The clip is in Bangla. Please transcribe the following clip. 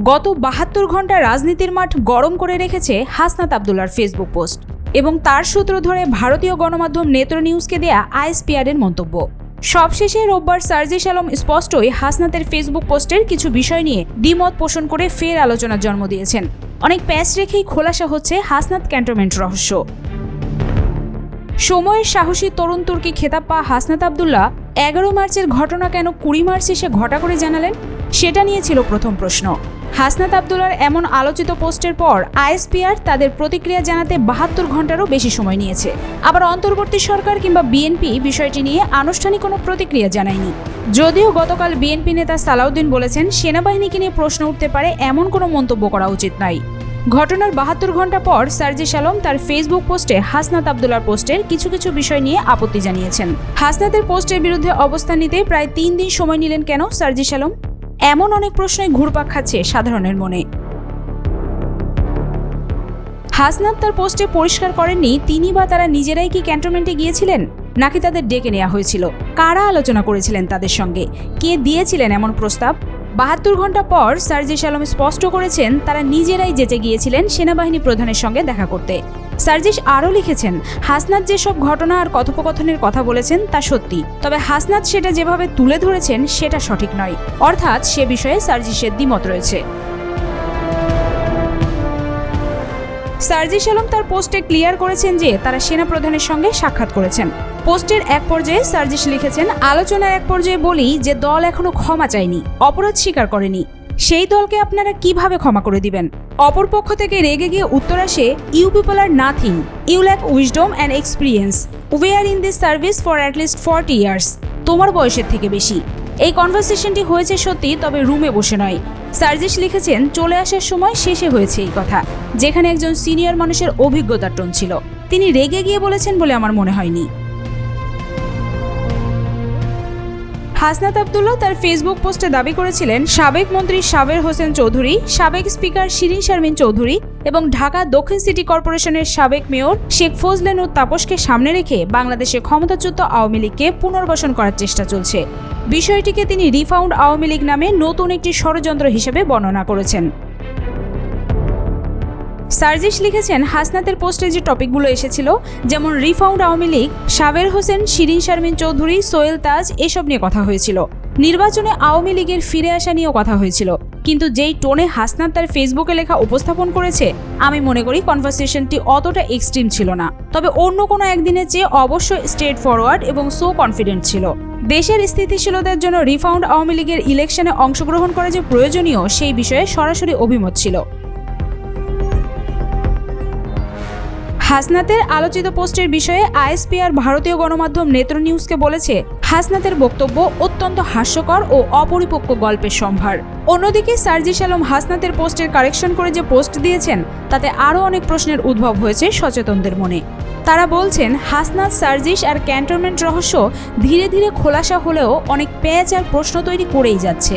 গত ৭২ ঘন্টা রাজনীতির মাঠ গরম করে রেখেছে হাসনাত আব্দুল্লাহর ফেসবুক পোস্ট এবং তার সূত্র ধরে ভারতীয় গণমাধ্যম নেত্র নিউজকে দেয়া আইএসপিআরের মন্তব্য। সবশেষে রোববার সার্জিস আলম স্পষ্টই হাসনাতের ফেসবুক পোস্টের কিছু বিষয় নিয়ে দ্বিমত পোষণ করে ফের আলোচনার জন্ম দিয়েছেন। অনেক প্যাচ রেখেই খোলাসা হচ্ছে হাসনাত ক্যান্টনমেন্ট রহস্য। সময়ের সাহসী তরুণ তুর্কি খেতাব পাওয়া হাসনাত আব্দুল্লাহ ১১ মার্চের ঘটনা কেন ২০ মার্চ এসে ঘটা করে জানালেন, সেটা নিয়ে ছিল প্রথম প্রশ্ন। হাসনাত আব্দুল্লাহর এমন আলোচিত পোস্টের পর আইএসপিআর তাদের প্রতিক্রিয়া জানাতে ৭২ ঘন্টারও বেশি সময় নিয়েছে। আবার অন্তর্বর্তী সরকার কিংবা বিএনপি বিষয়টি নিয়ে আনুষ্ঠানিক কোনো প্রতিক্রিয়া জানায়নি। যদিও গতকাল বিএনপি নেতা সালাউদ্দিন বলেছেন, সেনাবাহিনীকে নিয়ে প্রশ্ন উঠতে পারে এমন কোনো মন্তব্য করা উচিত নয়। ঘটনার ৭২ ঘন্টা পর সার্জিস আলম তার ফেসবুক পোস্টে হাসনাত আব্দুল্লাহর পোস্টের কিছু বিষয় নিয়ে আপত্তি জানিয়েছেন। হাসনাতের পোস্টের বিরুদ্ধে অবস্থান নিতে প্রায় ৩ দিন সময় নিলেন কেন সার্জিস আলম? এমন অনেক প্রশ্নই ঘুরপাক খাচ্ছে সাধারণের মনে। হাসনাত তার পোস্টে পরিষ্কার করেননি তিনি বা তারা নিজেরাই কি ক্যান্টনমেন্টে গিয়েছিলেন, নাকি তাদের ডেকে নেওয়া হয়েছিল, কারা আলোচনা করেছিলেন তাদের সঙ্গে, কে দিয়েছিলেন এমন প্রস্তাব। ৭২ ঘন্টা পর সার্জিস আলম স্পষ্ট করেছেন তারা নিজেরাই যেতে গিয়েছিলেন সেনাবাহিনী প্রধানের সঙ্গে দেখা করতে। সার্জিস আরও লিখেছেন, হাসনাত যেসব ঘটনা আর কথোপকথনের কথা বলেছেন তা সত্যি, তবে হাসনাত সেটা যেভাবে তুলে ধরেছেন সেটা সঠিক নয়, অর্থাৎ সে বিষয়ে সার্জিসের দ্বিমত রয়েছে। সার্জিস আলম তার পোস্টে ক্লিয়ার করেছেন যে তারা সেনাপ্রধানের সঙ্গে সাক্ষাৎ করেছেন। পোস্টের এক পর্যায়ে সার্জিস লিখেছেন, আলোচনার এক পর্যায়ে বলি যে দল এখনো ক্ষমা চায়নি, অপরাধ স্বীকার করেনি, সেই দলকে আপনারা কিভাবে ক্ষমা করে দিবেন? অপরপক্ষ থেকে রেগে গিয়ে উত্তর আসে, you people are nothing, you lack wisdom and experience, we are in this service for at least 40 years, তোমার বয়সের থেকে বেশি। এই কনভারসেশনটি হয়েছে সত্যি, তবে রুমে বসে নয়। সার্জিস লিখেছেন, চলে আসার সময় শেষে হয়েছে এই কথা, যেখানে একজন সিনিয়র মানুষের অভিজ্ঞতার টোন ছিল। তিনি রেগে গিয়ে বলেছেন বলে আমার মনে হয়নি। হাসনাত আব্দুল্লাহ তার ফেসবুক পোস্টে দাবি করেছিলেন, সাবেক মন্ত্রী সাবের হোসেন চৌধুরী, সাবেক স্পিকার শিরিন শারমিন চৌধুরী এবং ঢাকা দক্ষিণ সিটি কর্পোরেশনের সাবেক মেয়র শেখ ফজলে নূর তাপসকে সামনে রেখে বাংলাদেশে ক্ষমতাচ্যুত আওয়ামী লীগকে পুনর্বাসন করার চেষ্টা চলছে। বিষয়টিকে তিনি রিফাউন্ড আওয়ামী লীগ নামে নতুন একটি ষড়যন্ত্র হিসেবে বর্ণনা করেছেন। সার্জিস লিখেছেন, হাসনাতের পোস্টে যে টপিকগুলো এসেছিল, যেমন রিফাউন্ড আওয়ামী লীগ, সাবের হোসেন, শিরিন শারমিন চৌধুরী, সোহেল তাজ, এসব নিয়ে কথা হয়েছিল। নির্বাচনে আওয়ামী লীগের ফিরে আসা নিয়েও কথা হয়েছিল। কিন্তু যেই টোনে হাসনাত তার ফেসবুকে লেখা উপস্থাপন করেছে, আমি মনে করি কনভারসেশনটি অতটা এক্সট্রিম ছিল না, তবে অন্য কোনো একদিনের চেয়ে অবশ্যই স্ট্রেট ফরওয়ার্ড এবং সো কনফিডেন্ট ছিল। দেশের স্থিতিশীলতার জন্য রিফাউন্ড আওয়ামী লীগের ইলেকশনে অংশগ্রহণ করা যে প্রয়োজনীয়, সেই বিষয়ে সরাসরি অভিমত ছিল। হাসনাতের আলোচিত পোস্টের বিষয়ে আইএসপিআর ভারতীয় গণমাধ্যম নেত্র নিউজকে বলেছে, হাসনাতের বক্তব্য অত্যন্ত হাস্যকর ও অপরিপক্ক গল্পের সম্ভার। অন্যদিকে সার্জিস আলম হাসনাতের পোস্টের কারেকশন করে যে পোস্ট দিয়েছেন, তাতে আরও অনেক প্রশ্নের উদ্ভব হয়েছে সচেতনদের মনে। তারা বলছেন, হাসনাত, সার্জিস আর ক্যান্টনমেন্ট রহস্য ধীরে ধীরে খোলাসা হলেও অনেক প্যাচ আর প্রশ্ন তৈরি করেই যাচ্ছে।